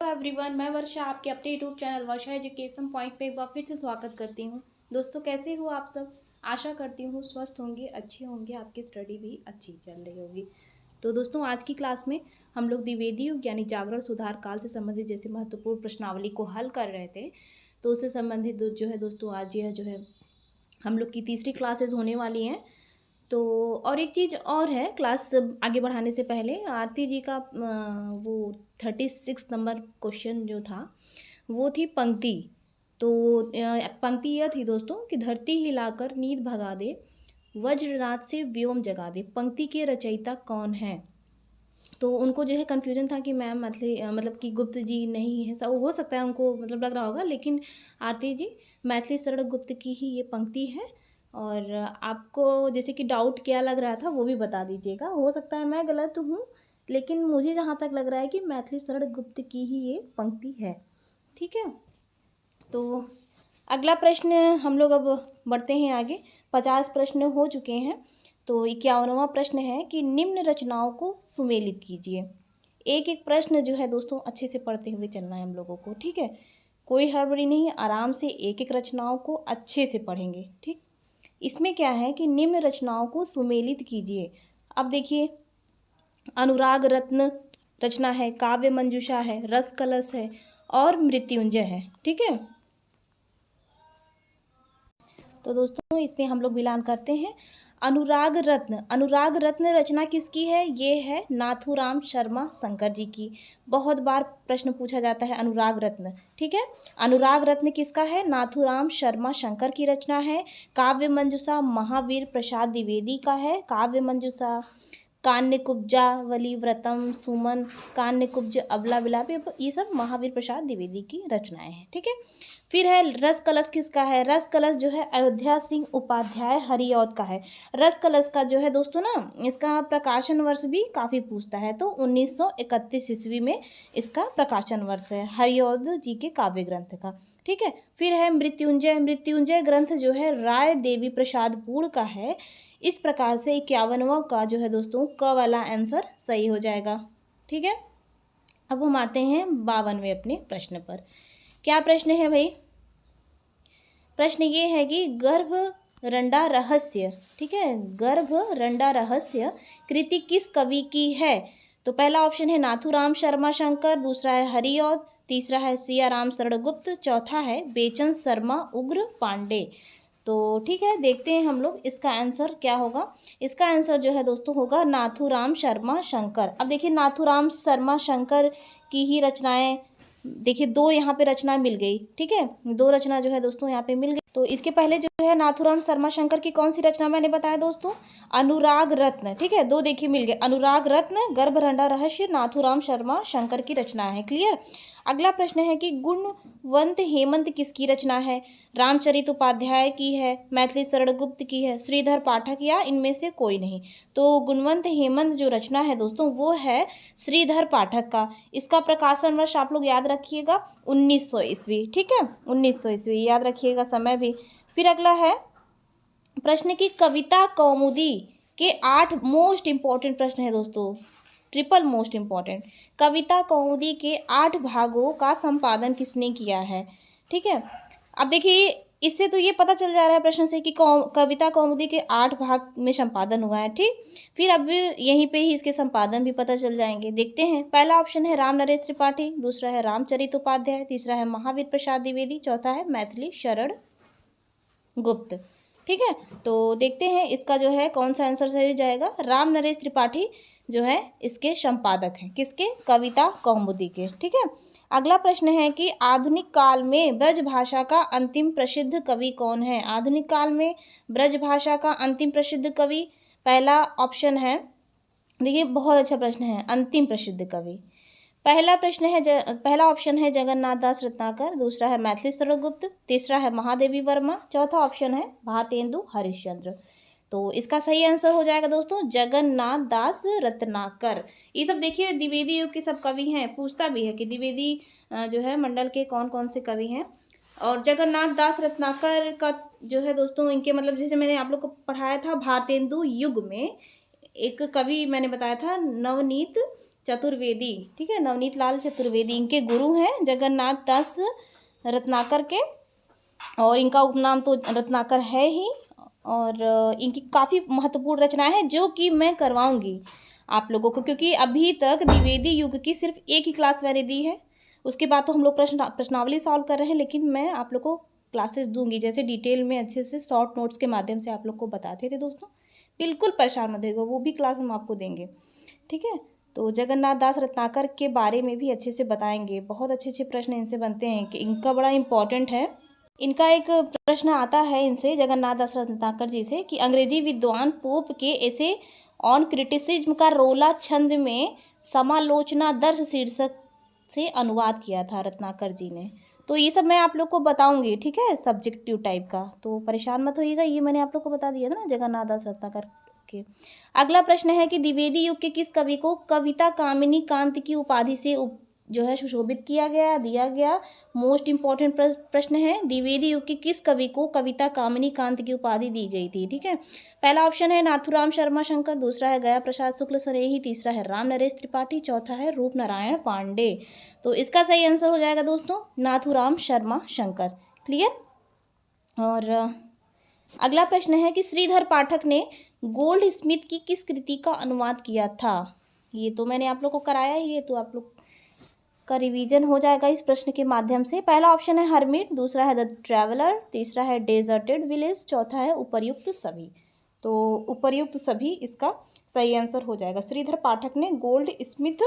Hello everyone, मैं वर्षा आपके अपने यूट्यूब चैनल वर्षा एजुकेशन पॉइंट पे एक बार फिर से स्वागत करती हूँ। दोस्तों, कैसे हो आप सब? आशा करती हूँ स्वस्थ होंगे, अच्छे होंगे, आपकी स्टडी भी अच्छी चल रही होगी। तो दोस्तों, आज की क्लास में हम लोग द्विवेदी युग यानी जागरण सुधार काल से संबंधित जैसे महत्वपूर्ण प्रश्नावली को हल कर रहे थे। तो उससे संबंधित जो है दोस्तों, आज यह जो है हम लोग की तीसरी क्लासेज होने वाली हैं। तो और एक चीज़ और है, क्लास आगे बढ़ाने से पहले आरती जी का वो 36 नंबर क्वेश्चन जो था वो थी पंक्ति। तो पंक्ति यह थी दोस्तों कि धरती हिलाकर नींद भगा दे, वज्रनाथ से व्योम जगा दे, पंक्ति के रचयिता कौन है? तो उनको जो है कन्फ्यूजन था कि मैम मतलब कि गुप्त जी नहीं है, सब हो सकता है उनको मतलब लग रहा होगा, लेकिन आरती जी मैथिली शरण गुप्त की ही ये पंक्ति है। और आपको जैसे कि डाउट क्या लग रहा था वो भी बता दीजिएगा, हो सकता है मैं गलत हूँ, लेकिन मुझे जहाँ तक लग रहा है कि मैथिली शरण गुप्त की ही ये पंक्ति है। ठीक है, तो अगला प्रश्न हम लोग अब बढ़ते हैं आगे। 50 प्रश्न हो चुके हैं। तो 51वां प्रश्न है कि निम्न रचनाओं को सुमेलित कीजिए। एक एक प्रश्न जो है दोस्तों अच्छे से पढ़ते हुए चलना है हम लोगों को, ठीक है? कोई हड़बड़ी नहीं, आराम से एक एक रचनाओं को अच्छे से पढ़ेंगे, ठीक? इसमें क्या है कि निम्न रचनाओं को सुमेलित कीजिए। अब देखिए, अनुराग रत्न रचना है, काव्य मंजूषा है, रस कलश है और मृत्युंजय है, ठीक है? तो दोस्तों, इसमें हम लोग मिलान करते हैं। अनुराग रत्न, अनुराग रत्न रचना किसकी है? ये है नाथूराम शर्मा शंकर जी की। बहुत बार प्रश्न पूछा जाता है अनुराग रत्न, ठीक है? अनुराग रत्न किसका है? नाथूराम शर्मा शंकर की रचना है। काव्य मंजूषा महावीर प्रसाद द्विवेदी का है। काव्य मंजूषा कान्य कुब्जावली व्रतम सुमन कान्य कुब्ज अबला विलाप, ये सब महावीर प्रसाद द्विवेदी की रचनाएं हैं, ठीक है? फिर है रस कलश, किसका है? रस कलश जो है अयोध्या सिंह उपाध्याय हरिऔध का है। रस कलश का जो है दोस्तों ना, इसका प्रकाशन वर्ष भी काफ़ी पूछता है, तो 1931 ईस्वी में इसका प्रकाशन वर्ष है हरिऔध जी के काव्य ग्रंथ का, ठीक है? फिर है मृत्युंजय, मृत्युंजय ग्रंथ जो है राय देवी प्रसाद पूर्ण का है। इस प्रकार से 51वां का जो है दोस्तों क वाला आंसर सही हो जाएगा, ठीक है? अब हम आते हैं 52वें अपने प्रश्न पर। क्या प्रश्न है भाई? प्रश्न ये है कि गर्भ रंडा रहस्य, ठीक है, गर्भ रंडा रहस्य कृति किस कवि की है? तो पहला ऑप्शन है नाथूराम शर्मा शंकर, दूसरा है हरिऔध, तीसरा है सिया राम शरण गुप्त, चौथा है बेचन शर्मा उग्र पांडे। तो ठीक है, देखते हैं हम लोग इसका आंसर क्या होगा। इसका आंसर जो है दोस्तों होगा नाथूराम शर्मा शंकर। अब देखिए, नाथूराम शर्मा शंकर की ही रचनाएं, देखिए दो यहाँ पे रचना मिल गई, ठीक है? दो रचना जो है दोस्तों यहाँ पे मिल गई। तो इसके पहले जो है नाथूराम शर्मा शंकर की कौन सी रचना मैंने बताया दोस्तों? अनुराग रत्न, ठीक है? दो देखिए मिल गए, अनुराग रत्न, गर्भरंडा रहस्य, नाथूराम शर्मा शंकर की रचना है। क्लियर? अगला प्रश्न है कि गुणवंत हेमंत किसकी रचना है? रामचरित उपाध्याय की है, मैथिली शरण गुप्त की है, श्रीधर पाठक या इनमें से कोई नहीं? तो गुणवंत हेमंत जो रचना है दोस्तों वो है श्रीधर पाठक का। इसका प्रकाशन वर्ष आप लोग याद रखिएगा 1900 ईस्वी, ठीक है? 1900 ईस्वी याद रखिएगा, समय भी। फिर अगला है प्रश्न की कविता कौमुदी के 8 मोस्ट इंपॉर्टेंट प्रश्न है दोस्तों, ट्रिपल मोस्ट इंपॉर्टेंट। कविता कौमुदी के 8 भागों का संपादन किसने किया है? ठीक है, अब देखिए इससे तो ये पता चल जा रहा है प्रश्न से कि कविता कौमुदी के 8 भाग में संपादन हुआ है, ठीक? फिर अब यहीं पे ही इसके संपादन भी पता चल जाएंगे। देखते हैं, पहला ऑप्शन है राम नरेश त्रिपाठी, दूसरा है रामचरित उपाध्याय, तीसरा है महावीर प्रसाद द्विवेदी, चौथा है मैथिली शरण गुप्त, ठीक है? तो देखते हैं इसका जो है कौन सा आंसर सही जाएगा। राम नरेश त्रिपाठी जो है इसके संपादक हैं, किसके? कविता कौमुदी के, ठीक है? अगला प्रश्न है कि आधुनिक काल में ब्रज भाषा का अंतिम प्रसिद्ध कवि कौन है? आधुनिक काल में ब्रज भाषा का अंतिम प्रसिद्ध कवि, पहला ऑप्शन है, देखिए बहुत अच्छा प्रश्न है, अंतिम प्रसिद्ध कवि। पहला ऑप्शन है जगन्नाथ दास रत्नाकर, दूसरा है मैथिली शरण गुप्त, तीसरा है महादेवी वर्मा, चौथा ऑप्शन है भारतेंदु हरिश्चंद्र। तो इसका सही आंसर हो जाएगा दोस्तों जगन्नाथ दास रत्नाकर। ये सब देखिए द्विवेदी युग के सब कवि हैं, पूछता भी है कि द्विवेदी जो है मंडल के कौन कौन से कवि हैं। और जगन्नाथ दास रत्नाकर का जो है दोस्तों, इनके मतलब जैसे मैंने आप लोग को पढ़ाया था भारतेंदु युग में एक कवि मैंने बताया था नवनीत चतुर्वेदी, ठीक है, नवनीत लाल चतुर्वेदी इनके गुरु हैं, जगन्नाथ दास रत्नाकर के, और इनका उपनाम तो रत्नाकर है ही। और इनकी काफ़ी महत्वपूर्ण रचनाएं हैं जो कि मैं करवाऊंगी आप लोगों को, क्योंकि अभी तक द्विवेदी युग की सिर्फ एक ही क्लास मैंने दी है। उसके बाद तो हम लोग प्रश्नावली सॉल्व कर रहे हैं, लेकिन मैं आप लोग को क्लासेस दूंगी, जैसे डिटेल में अच्छे से शॉर्ट नोट्स के माध्यम से आप लोग को बताते थे दोस्तों। बिल्कुल परेशान मत होइएगा, वो भी क्लास हम आपको देंगे, ठीक है। तो जगन्नाथ दास रत्नाकर के बारे में भी अच्छे से बताएंगे। बहुत अच्छे अच्छे प्रश्न इनसे बनते हैं कि इनका बड़ा इंपॉर्टेंट है। इनका एक प्रश्न आता है इनसे, जगन्नाथ दास रत्नाकर जी से, कि अंग्रेजी विद्वान पोप के ऐसे ऑन क्रिटिसिज्म का रोला छंद में समालोचना दर्श शीर्षक से अनुवाद किया था रत्नाकर जी ने। तो ये सब मैं आप लोग को बताऊंगी, ठीक है, सब्जेक्टिव टाइप का, तो परेशान मत होइएगा। ये मैंने आप लोग को बता दिया था ना, जगन्नाथ दास रत्नाकर के। अगला प्रश्न है कि द्विवेदी युग के किस कवि को कविता कामिनी कांत की उपाधि से जो है सुशोभित किया गया, दिया गया। मोस्ट इंपॉर्टेंट प्रश्न है, द्विवेदी युग के किस कवि को कविता कामिनी कांत की उपाधि दी गई थी, ठीक है। पहला ऑप्शन है नाथुराम शर्मा शंकर, दूसरा है गया प्रसाद शुक्ल सनेही, तीसरा है राम नरेश त्रिपाठी, चौथा है रूप नारायण पांडे। तो इसका सही आंसर हो जाएगा दोस्तों नाथुराम शर्मा शंकर। क्लियर। और अगला प्रश्न है कि श्रीधर पाठक ने गोल्ड स्मिथ की किस कृति का अनुवाद किया था। ये तो मैंने आप लोग को कराया ही है, तो आप लोग का रिवीजन हो जाएगा इस प्रश्न के माध्यम से। पहला ऑप्शन है हरमिट, दूसरा है द ट्रैवलर, तीसरा है डेजर्टेड विलेज, चौथा है उपर्युक्त सभी। तो उपर्युक्त सभी इसका सही आंसर हो जाएगा। श्रीधर पाठक ने गोल्ड स्मिथ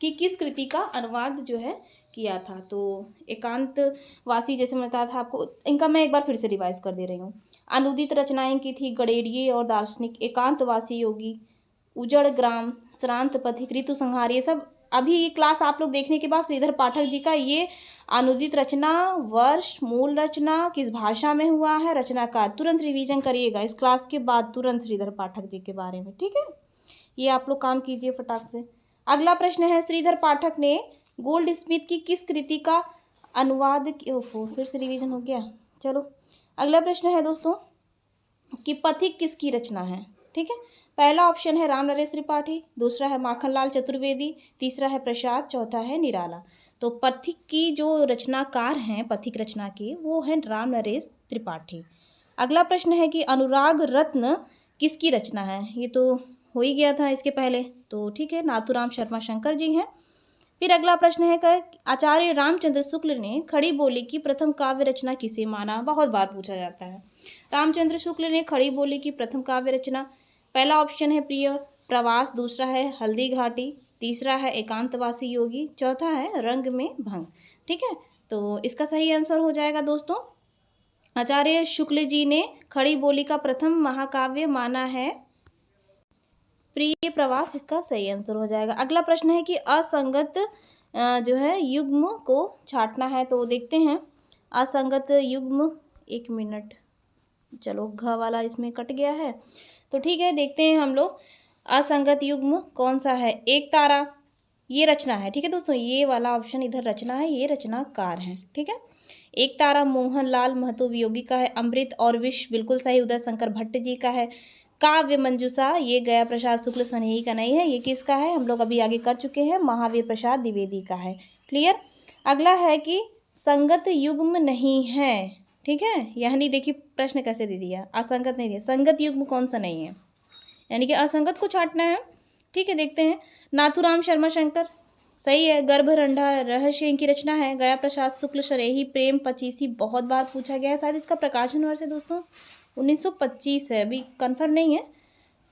की किस कृति का अनुवाद जो है किया था। तो एकांतवासी, जैसे मैं बताया था आपको, इनका मैं एक बार फिर से रिवाइज कर दे रही हूँ। अनुदित रचनाएं की थी गडेरिये और दार्शनिक, एकांतवासी योगी, उजड़ ग्राम, श्रांत पथिक, ऋतु संहार, ये सब अभी ये क्लास आप लोग देखने के बाद श्रीधर पाठक जी का ये अनुदित रचना, वर्ष, मूल रचना, किस भाषा में हुआ है, रचनाकार, तुरंत रिवीजन करिएगा इस क्लास के बाद तुरंत श्रीधर पाठक जी के बारे में, ठीक है। ये आप लोग काम कीजिए फटाक से। अगला प्रश्न है श्रीधर पाठक ने गोल्ड स्मिथ की किस कृति का अनुवाद फिर से रिवीजन हो गया। चलो अगला प्रश्न है दोस्तों कि पथिक किसकी रचना है, ठीक है। पहला ऑप्शन है राम नरेश त्रिपाठी, दूसरा है माखनलाल चतुर्वेदी, तीसरा है प्रसाद, चौथा है निराला। तो पथिक की जो रचनाकार हैं पथिक रचना की, वो है राम नरेश त्रिपाठी। अगला प्रश्न है कि अनुराग रत्न किसकी रचना है। ये तो हो ही गया था इसके पहले, तो ठीक है, नाथुराम शर्मा शंकर जी हैं। फिर अगला प्रश्न है कि आचार्य रामचंद्र शुक्ल ने खड़ी बोली की प्रथम काव्य रचना किसे माना। बहुत बार पूछा जाता है। रामचंद्र शुक्ल ने खड़ी बोली की प्रथम काव्य रचना, पहला ऑप्शन है प्रिय प्रवास, दूसरा है हल्दी घाटी, तीसरा है एकांतवासी योगी, चौथा है रंग में भंग, ठीक है। तो इसका सही आंसर हो जाएगा दोस्तों आचार्य शुक्ल जी ने खड़ी बोली का प्रथम महाकाव्य माना है प्रिय प्रवास, इसका सही आंसर हो जाएगा। अगला प्रश्न है कि असंगत जो है युग्म को छांटना है, तो देखते हैं असंगत युग्म, एक मिनट, चलो घ वाला इसमें कट गया है, तो ठीक है, देखते हैं हम लोग असंगत युग्म कौन सा है। एक तारा, ये रचना है, ठीक है दोस्तों, ये वाला ऑप्शन इधर रचना है, ये रचनाकार है, ठीक है। एक तारा मोहनलाल महतो वियोगी का है। अमृत और विष बिल्कुल सही, उदय शंकर भट्ट जी का है। काव्य मंजूषा, ये गया प्रसाद शुक्ल सनेही का नहीं है, ये किसका है, हम लोग अभी आगे कर चुके हैं, महावीर प्रसाद द्विवेदी का है। क्लियर। अगला है कि संगत युग्म नहीं है, ठीक है, यानी देखिए प्रश्न कैसे दे दिया, असंगत नहीं दिया, संगत युग्म कौन सा नहीं है, यानी कि असंगत को छांटना है, ठीक है। देखते हैं नाथुराम शर्मा शंकर सही है। गर्भरंढा रहस्य इनकी रचना है। गया प्रसाद शुक्ल सनेही, प्रेम पचीसी बहुत बार पूछा गया है, शायद इसका प्रकाशन वर्ष है दोस्तों 1925 है, अभी कंफर्म नहीं है,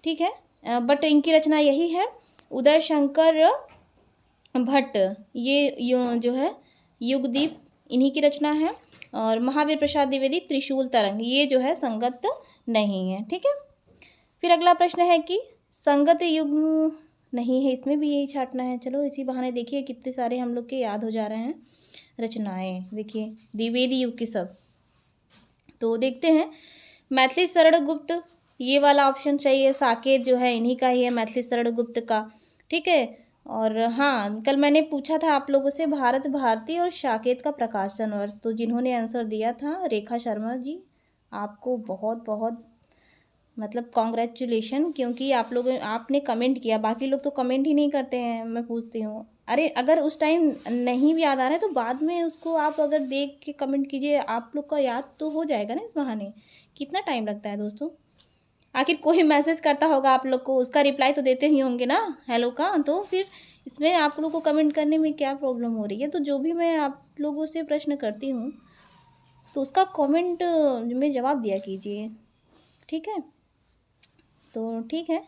ठीक है, बट इनकी रचना यही है। उदय शंकर भट्ट, ये जो है युगदीप, इन्हीं की रचना है। और महावीर प्रसाद द्विवेदी त्रिशूल तरंग, ये जो है संगत नहीं है, ठीक है। फिर अगला प्रश्न है कि संगत युग्म नहीं है, इसमें भी यही छांटना है। चलो इसी बहाने देखिए कितने सारे हम लोग के याद हो जा रहे हैं रचनाएं, देखिए द्विवेदी युग की सब। तो देखते हैं मैथिली शरण गुप्त, ये वाला ऑप्शन सही है। साकेत जो है इन्हीं का ही है, मैथिली शरण गुप्त का, ठीक है। और हाँ, कल मैंने पूछा था आप लोगों से भारत भारती और साकेत का प्रकाशन वर्ष, तो जिन्होंने आंसर दिया था रेखा शर्मा जी, आपको बहुत बहुत मतलब कॉन्ग्रेचुलेशन, क्योंकि आप लोग आपने कमेंट किया, बाकी लोग तो कमेंट ही नहीं करते हैं। मैं पूछती हूँ, अरे अगर उस टाइम नहीं भी याद आ रहा है तो बाद में उसको आप अगर देख के कमेंट कीजिए, आप लोग का याद तो हो जाएगा ना इस बहाने। कितना टाइम लगता है दोस्तों? आखिर कोई मैसेज करता होगा आप लोग को, उसका रिप्लाई तो देते ही होंगे ना हेलो का, तो फिर इसमें आप लोग को कमेंट करने में क्या प्रॉब्लम हो रही है? तो जो भी मैं आप लोगों से प्रश्न करती हूँ तो उसका कमेंट में जवाब दिया कीजिए, ठीक है? तो ठीक है।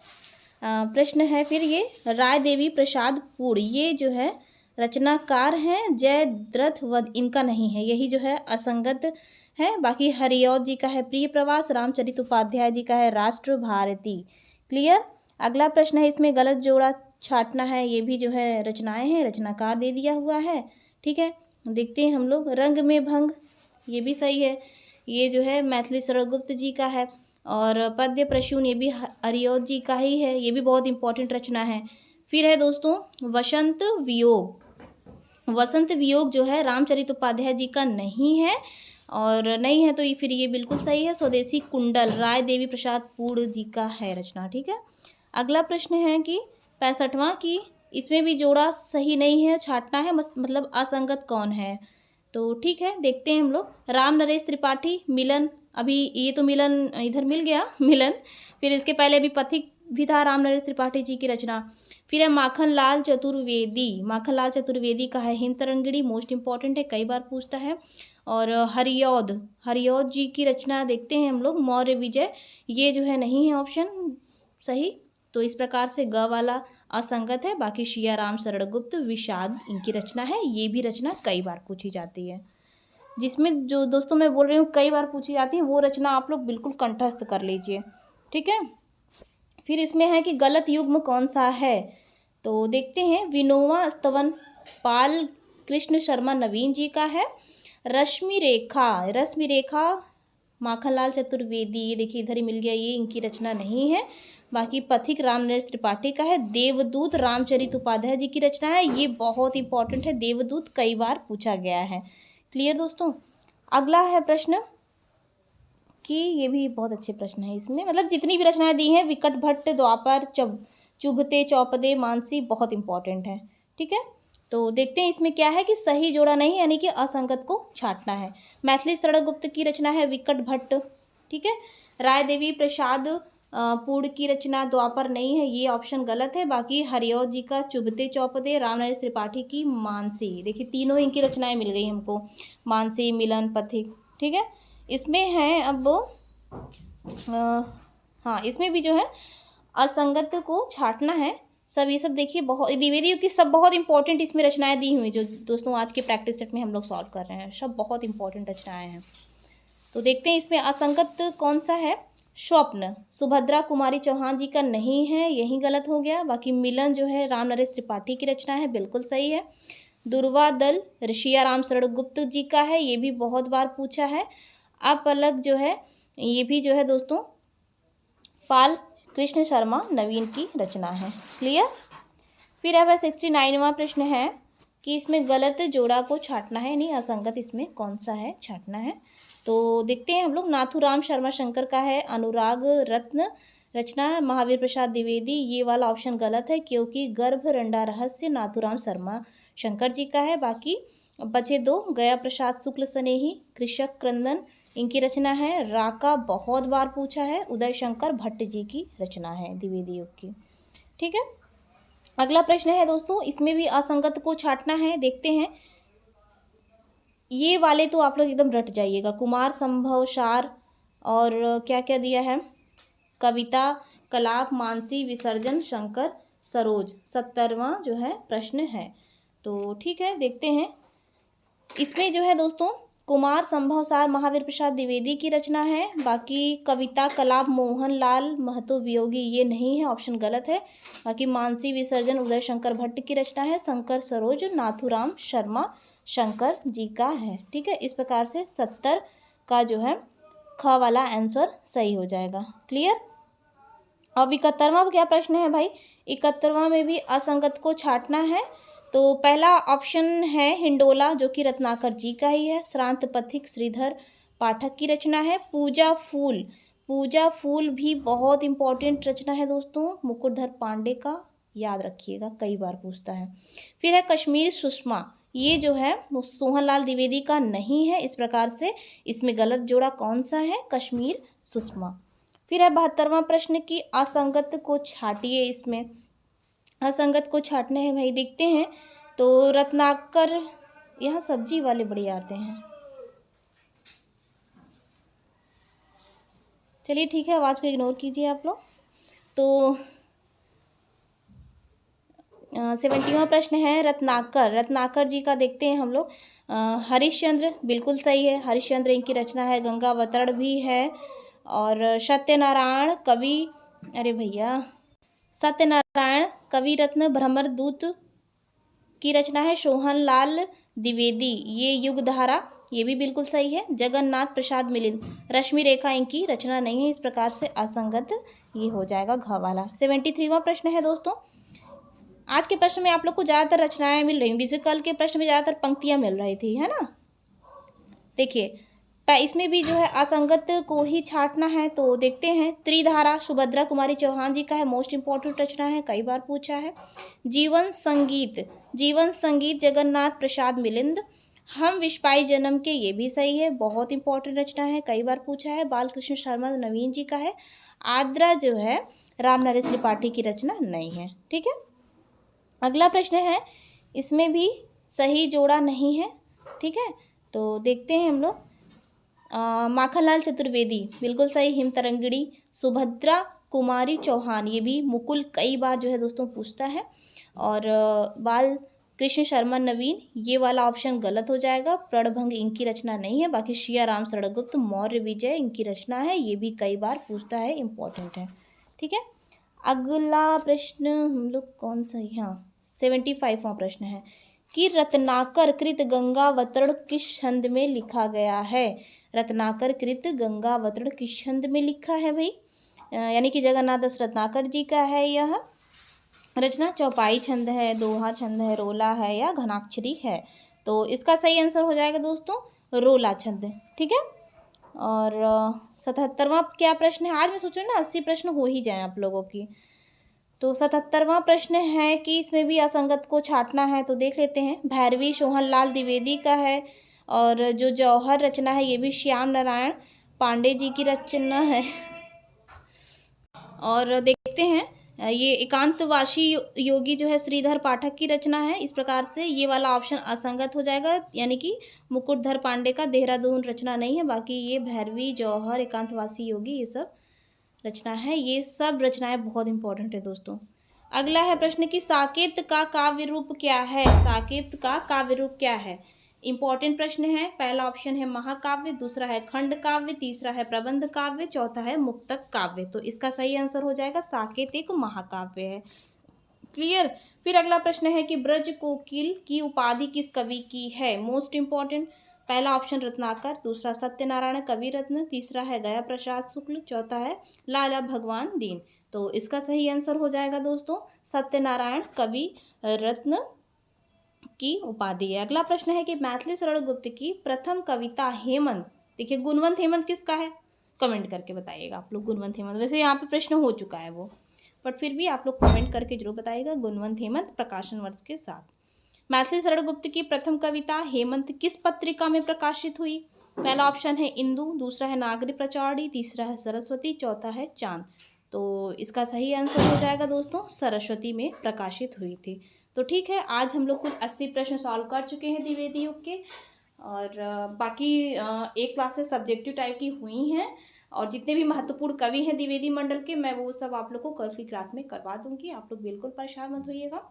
प्रश्न है फिर ये, राय देवी प्रसाद पूर्ण, ये जो है रचनाकार हैं, जयद्रथ वध इनका नहीं है, यही जो है असंगत है। बाकी हरिऔध जी का है प्रिय प्रवास, रामचरित उपाध्याय जी का है राष्ट्र भारती। क्लियर। अगला प्रश्न है, इसमें गलत जोड़ा छाटना है, ये भी जो है रचनाएं हैं, रचनाकार दे दिया हुआ है, ठीक है। देखते हैं हम लोग, रंग में भंग, ये भी सही है, ये जो है मैथिली सरगुप्त जी का है। और पद्य प्रसून, ये भी हरिऔध जी का ही है, ये भी बहुत इंपॉर्टेंट रचना है। फिर है दोस्तों वसंत वियोग, वसंत वियोग जो है रामचरित उपाध्याय जी का नहीं है, और नहीं है तो ये फिर ये बिल्कुल सही है। स्वदेशी कुंडल राय देवी प्रसाद पूर्ण जी का है रचना, ठीक है। अगला प्रश्न है कि 65वां की, इसमें भी जोड़ा सही नहीं है, छाटना है, मतलब असंगत कौन है? तो ठीक है, देखते हैं हम लोग। राम नरेश त्रिपाठी, मिलन, अभी ये तो मिलन इधर मिल गया मिलन, फिर इसके पहले भी पथिक भी था राम नरेश त्रिपाठी जी की रचना। फिर है माखन लाल चतुर्वेदी, माखन लाल चतुर्वेदी का है हिम तरंगिणी, मोस्ट इंपॉर्टेंट है, कई बार पूछता है। और हरिऔध, हरिऔध जी की रचना देखते हैं हम लोग, मौर्य विजय, ये जो है नहीं है ऑप्शन सही, तो इस प्रकार से ग वाला असंगत है। बाकी शियाराम शरणगुप्त विषाद इनकी रचना है, ये भी रचना कई बार पूछी जाती है। जिसमें जो दोस्तों मैं बोल रही हूँ कई बार पूछी जाती है, वो रचना आप लोग बिल्कुल कंठस्थ कर लीजिए, ठीक है। फिर इसमें है कि गलत युग्म कौन सा है, तो देखते हैं। विनोबा स्तवन पाल कृष्ण शर्मा नवीन जी का है। रश्मि रेखा, रश्मि रेखा माखनलाल चतुर्वेदी, ये देखिए इधर ही मिल गया, ये इनकी रचना नहीं है। बाकी पथिक राम नरेश त्रिपाठी का है। देवदूत रामचरित उपाध्याय जी की रचना है, ये बहुत इंपॉर्टेंट है, देवदूत कई बार पूछा गया है। क्लियर दोस्तों। अगला है प्रश्न कि ये भी बहुत अच्छे प्रश्न है, इसमें मतलब जितनी भी रचनाएं दी हैं, विकट भट्ट, द्वापर, चुभते, चौपदे, मानसी, बहुत इंपॉर्टेंट है, ठीक है। तो देखते हैं इसमें क्या है कि सही जोड़ा नहीं, यानी कि असंगत को छाटना है। मैथिली शरणगुप्त की रचना है विकट भट्ट, ठीक है। राय देवी प्रसाद पूर्ण की रचना द्वापर नहीं है, ये ऑप्शन गलत है। बाकी हरिऔध जी का चुभते चौपदे, राम नरेश त्रिपाठी की मानसी, देखिए तीनों इनकी रचनाएं मिल गई हमको, मानसी, मिलन, पथिक, ठीक है। इसमें है अब हाँ, इसमें भी जो है असंगत को छाटना है। सब ये सब देखिए, बहुत द्विवेदी की सब बहुत इंपॉर्टेंट इसमें रचनाएं दी हुई, जो दोस्तों आज के प्रैक्टिस सेट में हम लोग सॉल्व कर रहे हैं, सब बहुत इंपॉर्टेंट रचनाएं हैं। तो देखते हैं इसमें असंगत कौन सा है। स्वप्न सुभद्रा कुमारी चौहान जी का नहीं है, यही गलत हो गया। बाकी मिलन जो है राम नरेश त्रिपाठी की रचना है, बिल्कुल सही है। दुर्वा दल ऋषियाराम शरणगुप्त जी का है, ये भी बहुत बार पूछा है। अपलक जो है, ये भी जो है दोस्तों पाल कृष्ण शर्मा नवीन की रचना है। क्लियर। फिर अब 69वां प्रश्न है कि इसमें गलत जोड़ा को छाटना है, यानी असंगत इसमें कौन सा है, छाटना है। तो देखते हैं हम लोग। नाथूराम शर्मा शंकर का है अनुराग रत्न रचना महावीर प्रसाद द्विवेदी, ये वाला ऑप्शन गलत है, क्योंकि गर्भ रंडा रहस्य नाथूराम शर्मा शंकर जी का है। बाकी बचे दो, गया प्रसाद शुक्ल स्नेही, कृषक क्रंदन, इनकी रचना है। राका बहुत बार पूछा है, उदय शंकर भट्ट जी की रचना है द्विवेदी युग की, ठीक है। अगला प्रश्न है दोस्तों, इसमें भी असंगत को छाटना है, देखते हैं। ये वाले तो आप लोग एकदम रट जाइएगा, कुमार संभव सार, और क्या क्या दिया है, कविता, कलाप, मानसी, विसर्जन, शंकर, सरोज, 70वां जो है प्रश्न है। तो ठीक है, देखते हैं। इसमें जो है दोस्तों कुमार संभव सार महावीर प्रसाद द्विवेदी की रचना है। बाकी कविता, कलाप, मोहन लाल महतो वियोगी, ये नहीं है, ऑप्शन गलत है। बाकी मानसी, विसर्जन उदय शंकर भट्ट की रचना है। शंकर सरोज नाथूराम शर्मा शंकर जी का है, ठीक है। इस प्रकार से 70 का जो है ख वाला आंसर सही हो जाएगा। क्लियर। अब 71वां क्या प्रश्न है भाई, 71वां में भी असंगत को छाटना है। तो पहला ऑप्शन है हिंडोला, जो कि रत्नाकर जी का ही है। श्रांत पथिक श्रीधर पाठक की रचना है। पूजा फूल, पूजा फूल भी बहुत इंपॉर्टेंट रचना है दोस्तों, मुकुटधर पांडे का, याद रखिएगा, कई बार पूछता है। फिर है कश्मीर सुषमा, ये जो है वो सोहनलाल द्विवेदी का नहीं है, इस प्रकार से इसमें गलत जोड़ा कौन सा है, कश्मीर सुषमा। फिर है 72वां प्रश्न की असंगत को छाटिए, इसमें असंगत को छाटना है भाई, देखते हैं। तो रत्नाकर, यहाँ सब्जी वाले बड़े आते हैं, चलिए ठीक है, आवाज़ को इग्नोर कीजिए आप लोग। तो 70वां प्रश्न है रत्नाकर, रत्नाकर जी का देखते हैं हम लोग। हरिश्चंद्र बिल्कुल सही है, हरिश्चंद्र इनकी रचना है, गंगावतरण भी है। और सत्यनारायण कवि, अरे भैया, सत्यनारायण कवि रत्न भ्रमरदूत की रचना है सोहनलाल द्विवेदी, ये युगधारा, ये भी बिल्कुल सही है। जगन्नाथ प्रसाद मिलिंद, रश्मि रेखा इनकी रचना नहीं है, इस प्रकार से असंगत ये हो जाएगा घ वाला। 73वां प्रश्न है दोस्तों। आज के प्रश्न में आप लोग को ज़्यादातर रचनाएं मिल रही होंगी, जैसे कल के प्रश्न में ज़्यादातर पंक्तियां मिल रही थी, है ना। देखिए इसमें भी जो है असंगत को ही छाटना है, तो देखते हैं। त्रिधारा सुभद्रा कुमारी चौहान जी का है, मोस्ट इंपॉर्टेंट रचना है, कई बार पूछा है। जीवन संगीत, जीवन संगीत जगन्नाथ प्रसाद मिलिंद। हम विश्वाई जन्म के, ये भी सही है, बहुत इंपॉर्टेंट रचना है, कई बार पूछा है, बालकृष्ण शर्मा नवीन जी का है। आद्रा जो है राम नरेश त्रिपाठी की रचना नहीं है, ठीक है। अगला प्रश्न है, इसमें भी सही जोड़ा नहीं है, ठीक है। तो देखते हैं हम लोग। माखनलाल चतुर्वेदी बिल्कुल सही, हिमतरंगिणी। सुभद्रा कुमारी चौहान, ये भी मुकुल कई बार जो है दोस्तों पूछता है। और बाल कृष्ण शर्मा नवीन, ये वाला ऑप्शन गलत हो जाएगा, प्रणभंग इनकी रचना नहीं है। बाकी शिया राम शरणगुप्त मौर्य विजय इनकी रचना है, ये भी कई बार पूछता है, इंपॉर्टेंट है, ठीक है। अगला प्रश्न हम लोग कौन सा, हाँ 75वां प्रश्न है कि रत्नाकर कृत गंगावतरण किस छंद में लिखा गया है। रत्नाकर कृत गंगावतरण किस छंद में लिखा है भाई, यानी कि जगन्नाथ दास रत्नाकर जी का है यह रचना। चौपाई छंद है, दोहा छंद है, रोला है या घनाक्षरी है। तो इसका सही आंसर हो जाएगा दोस्तों रोला छंद, ठीक है। और 77वां क्या प्रश्न है, आज मैं सोच रही हूँ ना 80 प्रश्न हो ही जाए आप लोगों की। तो 77वां प्रश्न है कि इसमें भी असंगत को छाटना है, तो देख लेते हैं। भैरवी सोहनलाल द्विवेदी का है, और जो जौहर रचना है ये भी श्याम नारायण पांडे जी की रचना है। और देखते हैं, ये एकांतवासी योगी जो है श्रीधर पाठक की रचना है, इस प्रकार से ये वाला ऑप्शन असंगत हो जाएगा, यानी कि मुकुटधर पांडे का देहरादून रचना नहीं है। बाकी ये भैरवी जौहर एकांतवासी योगी ये सब रचना है, ये सब रचनाएं बहुत इंपॉर्टेंट है दोस्तों। अगला है प्रश्न कि साकेत का काव्य रूप क्या है, साकेत का काव्य रूप क्या है। इंपॉर्टेंट प्रश्न है। पहला ऑप्शन है महाकाव्य, दूसरा है खंड काव्य, तीसरा है प्रबंध काव्य, चौथा है मुक्तक काव्य। तो इसका सही आंसर हो जाएगा साकेत एक महाकाव्य है, क्लियर। फिर अगला प्रश्न है कि ब्रज कोकिल की उपाधि किस कवि की है, मोस्ट इंपॉर्टेंट। पहला ऑप्शन रत्नाकर, दूसरा सत्यनारायण कवि रत्न, तीसरा है गया प्रसाद शुक्ल, चौथा है लाला भगवान दीन। तो इसका सही आंसर हो जाएगा दोस्तों सत्यनारायण कवि रत्न की उपाधि है। अगला प्रश्न है कि मैथिली शरण गुप्त की प्रथम कविता हेमंत, देखिए गुणवंत हेमंत किसका है, कमेंट करके बताइएगा आप लोग। गुणवंत हेमंत, वैसे यहाँ पे प्रश्न हो चुका है वो, बट फिर भी आप लोग कमेंट करके जरूर बताइएगा। गुणवंत हेमंत प्रकाशन वर्ष के साथ। मैथिली शरण गुप्त की प्रथम कविता हेमंत किस पत्रिका में प्रकाशित हुई। पहला ऑप्शन है इंदु, दूसरा है नागरी प्रचारणी, तीसरा है सरस्वती, चौथा है चांद। तो इसका सही आंसर हो जाएगा दोस्तों सरस्वती में प्रकाशित हुई थी। तो ठीक है, आज हम लोग कुल 80 प्रश्न सॉल्व कर चुके हैं द्विवेदी युग के, और बाकी एक क्लासेस सब्जेक्टिव टाइप की हुई हैं, और जितने भी महत्वपूर्ण कवि हैं द्विवेदी मंडल के, मैं वो सब आप लोग को कल की क्लास में करवा दूंगी। आप लोग बिल्कुल परेशान मत होइएगा।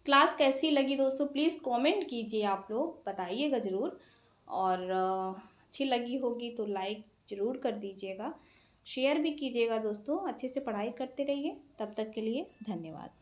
क्लास कैसी लगी दोस्तों प्लीज़ कमेंट कीजिए, आप लोग बताइएगा ज़रूर। और अच्छी लगी होगी तो लाइक ज़रूर कर दीजिएगा, शेयर भी कीजिएगा दोस्तों। अच्छे से पढ़ाई करते रहिए, तब तक के लिए धन्यवाद।